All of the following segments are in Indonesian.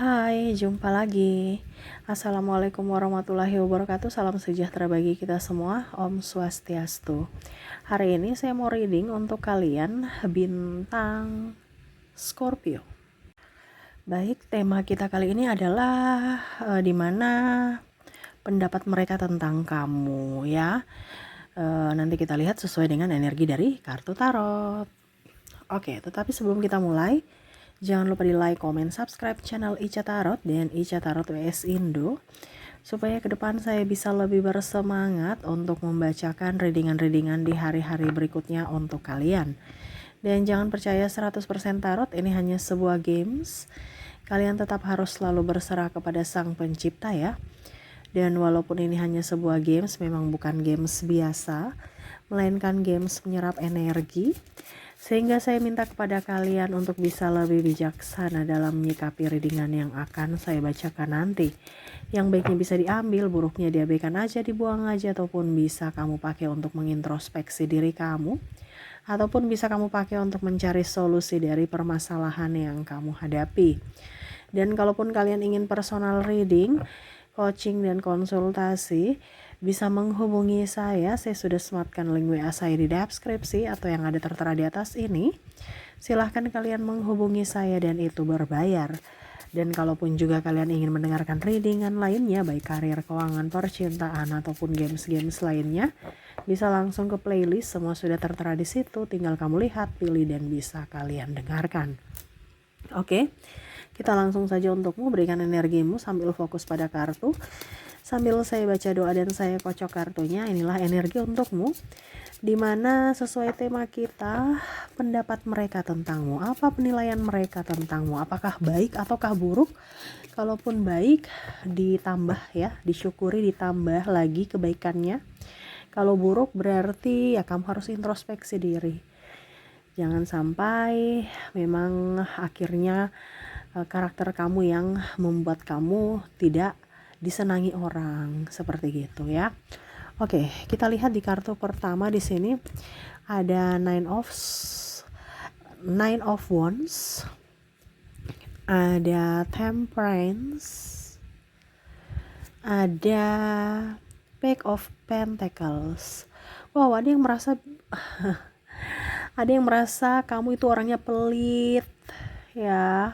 Hai, jumpa lagi. Assalamualaikum warahmatullahi wabarakatuh. Salam sejahtera bagi kita semua. Om Swastiastu. Hari ini saya mau reading untuk kalian bintang Scorpio. Baik, tema kita kali ini adalah di mana pendapat mereka tentang kamu ya. Nanti kita lihat sesuai dengan energi dari kartu tarot. Oke, tetapi sebelum kita mulai, jangan lupa di like, comment, subscribe channel Ica Tarot dan Ica Tarot WS Indo supaya ke depan saya bisa lebih bersemangat untuk membacakan readingan-readingan di hari-hari berikutnya untuk kalian. Dan jangan percaya 100% tarot, ini hanya sebuah games. Kalian tetap harus selalu berserah kepada Sang Pencipta ya. Dan walaupun ini hanya sebuah games, memang bukan games biasa, melainkan games menyerap energi. Sehingga saya minta kepada kalian untuk bisa lebih bijaksana dalam menyikapi readingan yang akan saya bacakan nanti. Yang baiknya bisa diambil, buruknya diabaikan aja, dibuang aja, ataupun bisa kamu pakai untuk mengintrospeksi diri kamu. Ataupun bisa kamu pakai untuk mencari solusi dari permasalahan yang kamu hadapi. Dan kalaupun kalian ingin personal reading, coaching dan konsultasi, bisa menghubungi saya sudah sematkan link WA saya di deskripsi atau yang ada tertera di atas ini. Silahkan kalian menghubungi saya dan itu berbayar. Dan kalaupun juga kalian ingin mendengarkan readingan lainnya, baik karir, keuangan, percintaan, ataupun games-games lainnya, bisa langsung ke playlist, semua sudah tertera di situ, tinggal kamu lihat, pilih, dan bisa kalian dengarkan. Oke, kita langsung saja untukmu, berikan energimu sambil fokus pada kartu. Sambil saya baca doa dan saya kocok kartunya, inilah energi untukmu. Dimana sesuai tema kita, pendapat mereka tentangmu. Apa penilaian mereka tentangmu? Apakah baik ataukah buruk? Kalaupun baik, ditambah ya, disyukuri, ditambah lagi kebaikannya. Kalau buruk berarti ya kamu harus introspeksi diri. Jangan sampai memang akhirnya karakter kamu yang membuat kamu tidak disenangi orang, seperti gitu ya. Oke, kita lihat di kartu pertama di sini ada Nine of Wands, ada Temperance, ada Page of Pentacles. Wow, ada yang merasa kamu itu orangnya pelit ya.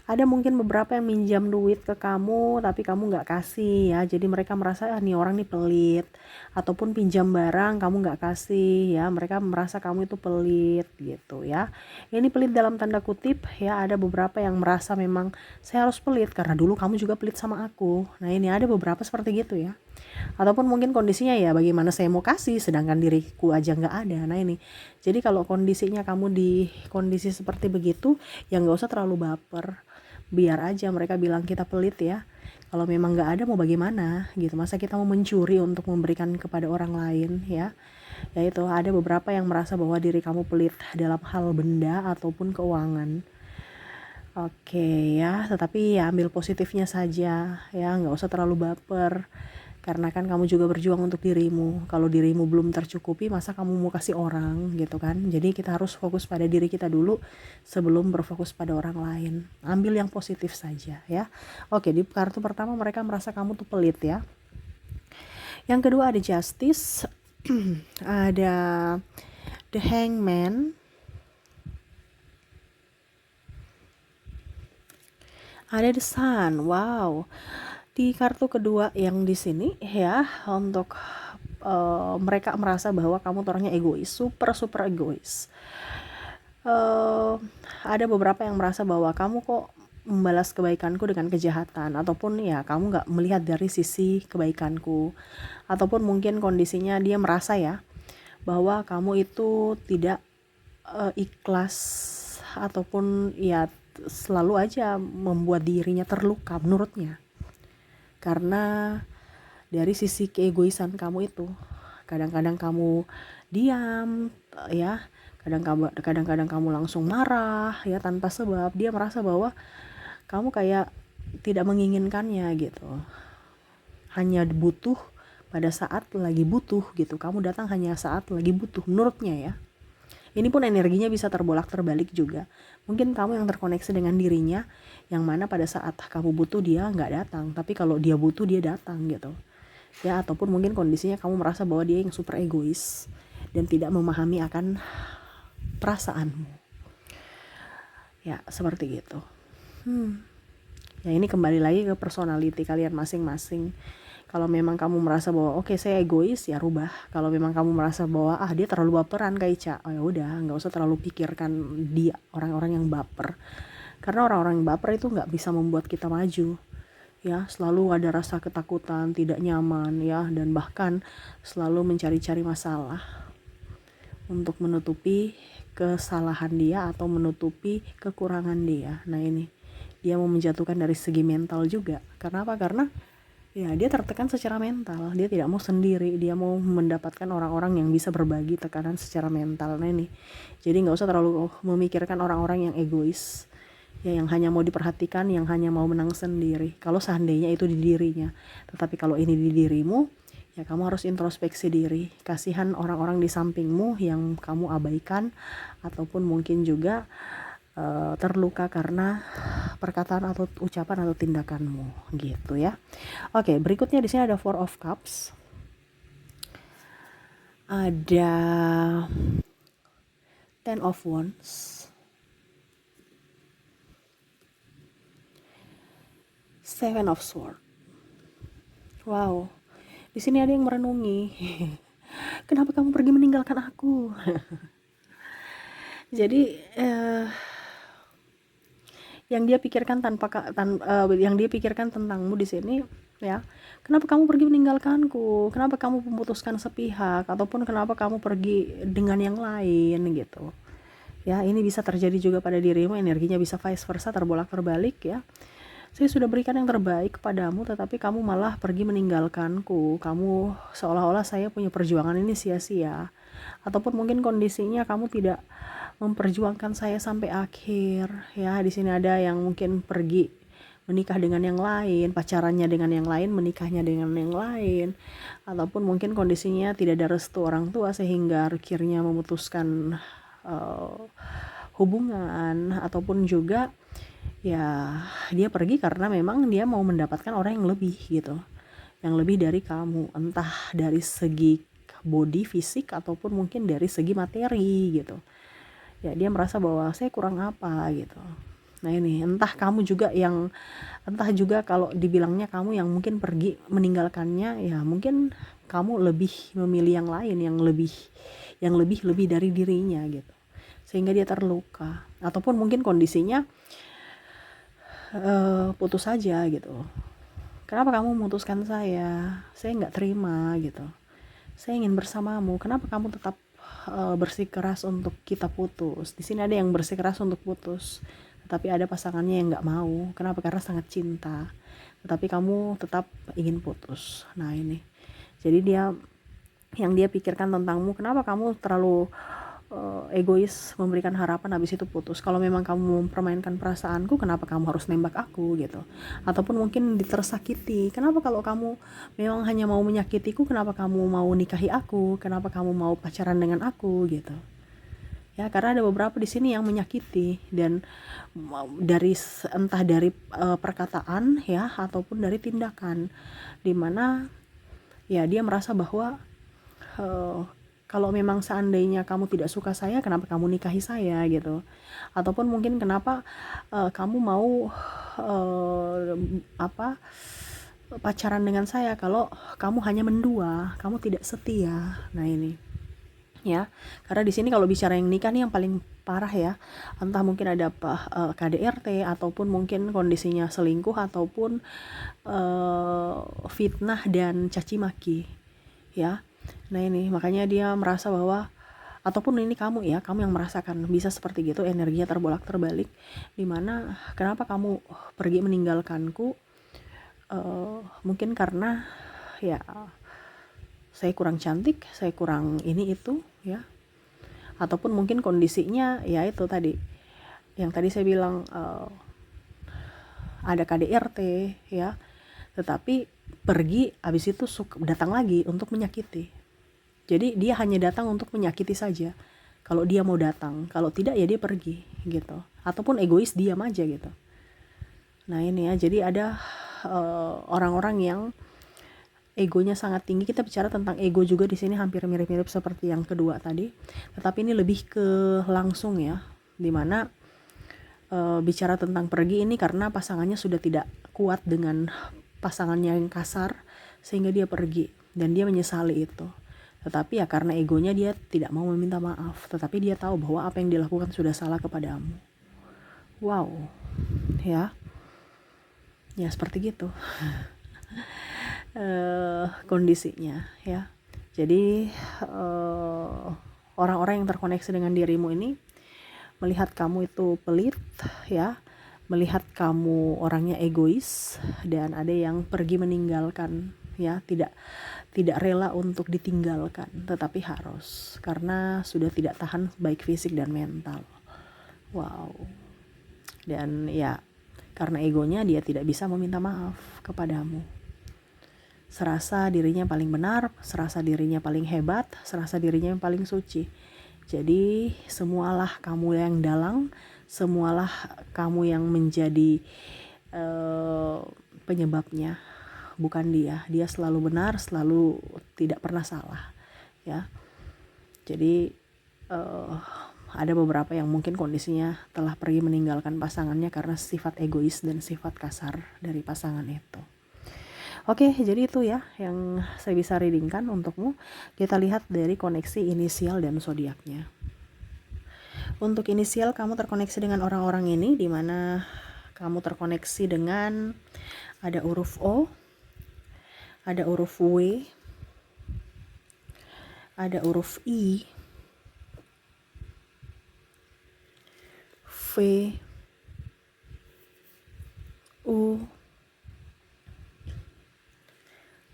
Ada mungkin beberapa yang minjam duit ke kamu tapi kamu nggak kasih ya, jadi mereka merasa nih orang nih pelit. Ataupun pinjam barang kamu nggak kasih ya, mereka merasa kamu itu pelit gitu ya. Ini pelit dalam tanda kutip ya, ada beberapa yang merasa memang saya harus pelit karena dulu kamu juga pelit sama aku. Nah ini ada beberapa seperti gitu ya. Ataupun mungkin kondisinya ya bagaimana saya mau kasih sedangkan diriku aja nggak ada. Nah ini, jadi kalau kondisinya kamu di kondisi seperti begitu ya nggak usah terlalu baper, biar aja mereka bilang kita pelit ya. Kalau memang nggak ada mau bagaimana gitu, masa kita mau mencuri untuk memberikan kepada orang lain ya. Ya itu, ada beberapa yang merasa bahwa diri kamu pelit dalam hal benda ataupun keuangan. Oke ya, tetapi ya ambil positifnya saja ya, nggak usah terlalu baper. Karena kan kamu juga berjuang untuk dirimu. Kalau dirimu belum tercukupi, masa kamu mau kasih orang gitu kan. Jadi kita harus fokus pada diri kita dulu sebelum berfokus pada orang lain. Ambil yang positif saja ya. Oke, di kartu pertama mereka merasa kamu tuh pelit ya. Yang kedua ada Justice, ada The Hangman, ada The Sun. Wow. Di kartu kedua yang di sini ya, untuk mereka merasa bahwa kamu orangnya egois, super egois. Ada beberapa yang merasa bahwa kamu kok membalas kebaikanku dengan kejahatan, ataupun ya kamu nggak melihat dari sisi kebaikanku, ataupun mungkin kondisinya dia merasa ya bahwa kamu itu tidak ikhlas, ataupun ya selalu aja membuat dirinya terluka menurutnya. Karena dari sisi keegoisan kamu itu, kadang-kadang kamu diam ya, kadang-kadang kamu langsung marah ya tanpa sebab. Dia merasa bahwa kamu kayak tidak menginginkannya gitu, hanya butuh pada saat lagi butuh gitu, kamu datang hanya saat lagi butuh menurutnya ya. Ini pun energinya bisa terbolak-terbalik juga. Mungkin kamu yang terkoneksi dengan dirinya, yang mana pada saat kamu butuh dia nggak datang, tapi kalau dia butuh dia datang gitu. Ya, ataupun mungkin kondisinya kamu merasa bahwa dia yang super egois dan tidak memahami akan perasaanmu. Ya, seperti gitu. Ya, ini kembali lagi ke personality kalian masing-masing. Kalau memang kamu merasa bahwa oke, saya egois, ya rubah. Kalau memang kamu merasa bahwa dia terlalu baperan kayak Ica, oh ya udah, nggak usah terlalu pikirkan dia, orang-orang yang baper. Karena orang-orang yang baper itu nggak bisa membuat kita maju. Ya, selalu ada rasa ketakutan, tidak nyaman ya, dan bahkan selalu mencari-cari masalah untuk menutupi kesalahan dia atau menutupi kekurangan dia. Nah, ini dia mau menjatuhkan dari segi mental juga. Karena apa? Karena ya dia tertekan secara mental, dia tidak mau sendiri, dia mau mendapatkan orang-orang yang bisa berbagi tekanan secara mental. Nah, ini jadi nggak usah terlalu memikirkan orang-orang yang egois ya, yang hanya mau diperhatikan, yang hanya mau menang sendiri. Kalau seandainya itu di dirinya, tetapi kalau ini di dirimu, ya kamu harus introspeksi diri. Kasihan orang-orang di sampingmu yang kamu abaikan, ataupun mungkin juga terluka karena perkataan atau ucapan atau tindakanmu gitu ya. Oke, berikutnya di sini ada Four of Cups, ada Ten of Wands, Seven of Swords. Wow, di sini ada yang merenungi. Kenapa kamu pergi meninggalkan aku? Jadi yang dia pikirkan yang dia pikirkan tentangmu di sini ya, kenapa kamu pergi meninggalkanku, kenapa kamu memutuskan sepihak, ataupun kenapa kamu pergi dengan yang lain gitu ya. Ini bisa terjadi juga pada dirimu, energinya bisa vice versa, terbolak terbalik ya. Saya sudah berikan yang terbaik kepadamu, tetapi kamu malah pergi meninggalkanku. Kamu seolah-olah saya punya perjuangan ini sia-sia, ataupun mungkin kondisinya kamu tidak memperjuangkan saya sampai akhir ya. Di sini ada yang mungkin pergi menikah dengan yang lain, pacarannya dengan yang lain, menikahnya dengan yang lain, ataupun mungkin kondisinya tidak ada restu orang tua sehingga akhirnya memutuskan hubungan, ataupun juga ya dia pergi karena memang dia mau mendapatkan orang yang lebih gitu, yang lebih dari kamu, entah dari segi body fisik ataupun mungkin dari segi materi gitu ya. Dia merasa bahwa saya kurang apa gitu. Nah, ini entah juga kalau dibilangnya kamu yang mungkin pergi meninggalkannya, ya mungkin kamu lebih memilih yang lain yang lebih dari dirinya gitu, sehingga dia terluka. Ataupun mungkin kondisinya putus saja gitu. Kenapa kamu memutuskan saya nggak terima gitu, saya ingin bersamamu, kenapa kamu tetap bersikeras untuk kita putus. Di sini ada yang bersikeras untuk putus, tetapi ada pasangannya yang nggak mau. Kenapa? Karena sangat cinta, tetapi kamu tetap ingin putus. Nah, ini jadi yang dia pikirkan tentangmu, kenapa kamu terlalu egois memberikan harapan habis itu putus. Kalau memang kamu mempermainkan perasaanku, kenapa kamu harus nembak aku gitu. Ataupun mungkin tersakiti, kenapa kalau kamu memang hanya mau menyakitiku, kenapa kamu mau nikahi aku, kenapa kamu mau pacaran dengan aku gitu ya. Karena ada beberapa di sini yang menyakiti, dan entah dari perkataan ya, ataupun dari tindakan, dimana ya dia merasa bahwa kalau memang seandainya kamu tidak suka saya, kenapa kamu nikahi saya gitu. Ataupun mungkin kenapa kamu mau pacaran dengan saya kalau kamu hanya mendua, kamu tidak setia. Nah, ini ya, karena di sini kalau bicara yang nikah nih yang paling parah ya, entah mungkin ada KDRT, ataupun mungkin kondisinya selingkuh, ataupun fitnah dan caci maki ya. Nah, ini makanya dia merasa bahwa, ataupun ini kamu yang merasakan bisa seperti gitu, energinya terbolak terbalik, dimana kenapa kamu pergi meninggalkanku, mungkin karena ya saya kurang cantik, saya kurang ini itu ya, ataupun mungkin kondisinya ya itu tadi yang tadi saya bilang, ada KDRT ya, tetapi pergi habis itu datang lagi untuk menyakiti. Jadi dia hanya datang untuk menyakiti saja, Kalau dia mau datang, kalau tidak ya dia pergi gitu. Ataupun egois diam aja gitu. Nah ini ya, jadi ada orang-orang yang egonya sangat tinggi. Kita bicara tentang ego juga di sini hampir mirip-mirip seperti yang kedua tadi. Tetapi ini lebih ke langsung ya, dimana bicara tentang pergi ini karena pasangannya sudah tidak kuat dengan pasangannya yang kasar sehingga dia pergi dan dia menyesali itu. Tetapi ya karena egonya dia tidak mau meminta maaf, tetapi dia tahu bahwa apa yang dilakukan sudah salah kepadamu. Wow, ya seperti gitu kondisinya ya. Jadi orang-orang yang terkoneksi dengan dirimu ini melihat kamu itu pelit ya, melihat kamu orangnya egois, dan ada yang pergi meninggalkan ya, tidak rela untuk ditinggalkan, tetapi harus karena sudah tidak tahan baik fisik dan mental. Wow. Dan ya karena egonya dia tidak bisa meminta maaf kepadamu. Serasa dirinya paling benar, serasa dirinya paling hebat, serasa dirinya yang paling suci. Jadi semualah kamu yang dalang, semualah kamu yang menjadi penyebabnya, bukan dia. Dia selalu benar, selalu tidak pernah salah ya. Jadi ada beberapa yang mungkin kondisinya telah pergi meninggalkan pasangannya karena sifat egois dan sifat kasar dari pasangan itu. Oke, jadi itu ya yang saya bisa readingkan untukmu. Kita lihat dari koneksi inisial dan zodiaknya. Untuk inisial, kamu terkoneksi dengan orang-orang ini, di mana kamu terkoneksi dengan ada huruf O, ada huruf W, ada huruf I, V, U,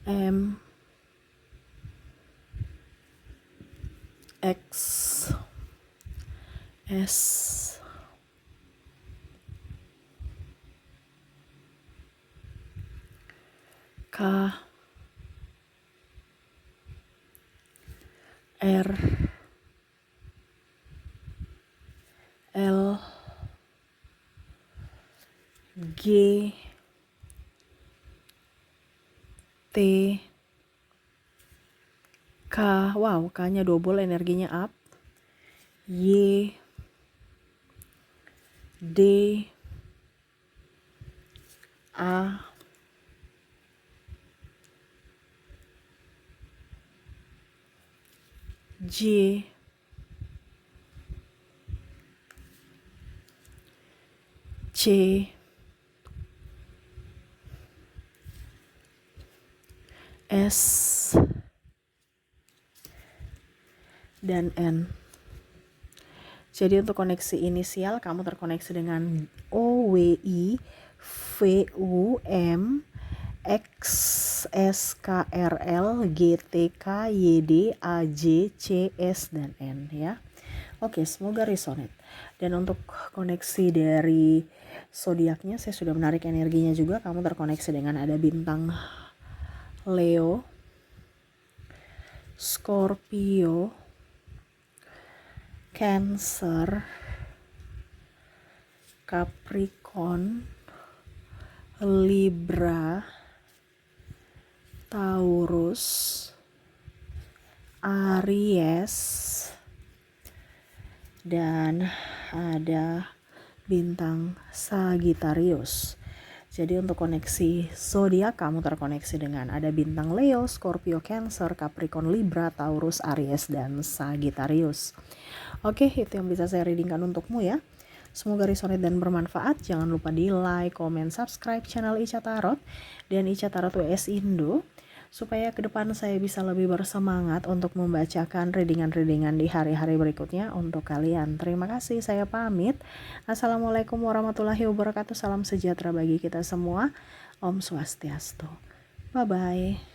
M, X, S, K, R, L, G, T, K, wow, K-nya double, energinya up, Y, D, A, J, C, S, dan N. Jadi untuk koneksi inisial, kamu terkoneksi dengan O, W, I, V, U, M, X, S, K, R, L, G, T, K, Y, D, A, J, C, S, dan N ya. Oke, semoga resonate. Dan untuk koneksi dari zodiaknya, saya sudah menarik energinya juga. Kamu terkoneksi dengan ada bintang Leo, Scorpio, Cancer, Capricorn, Libra, Taurus, Aries, dan ada bintang Sagittarius. Jadi untuk koneksi zodiak, kamu terkoneksi dengan ada bintang Leo, Scorpio, Cancer, Capricorn, Libra, Taurus, Aries, dan Sagittarius. Oke, itu yang bisa saya readingkan untukmu ya. Semoga resonate dan bermanfaat. Jangan lupa di like, comment, subscribe channel Ica Tarot dan Ica Tarot WS Indo, supaya ke depan saya bisa lebih bersemangat untuk membacakan readingan-readingan di hari-hari berikutnya untuk kalian. Terima kasih, saya pamit. Assalamualaikum warahmatullahi wabarakatuh. Salam sejahtera bagi kita semua. Om Swastiastu. Bye-bye.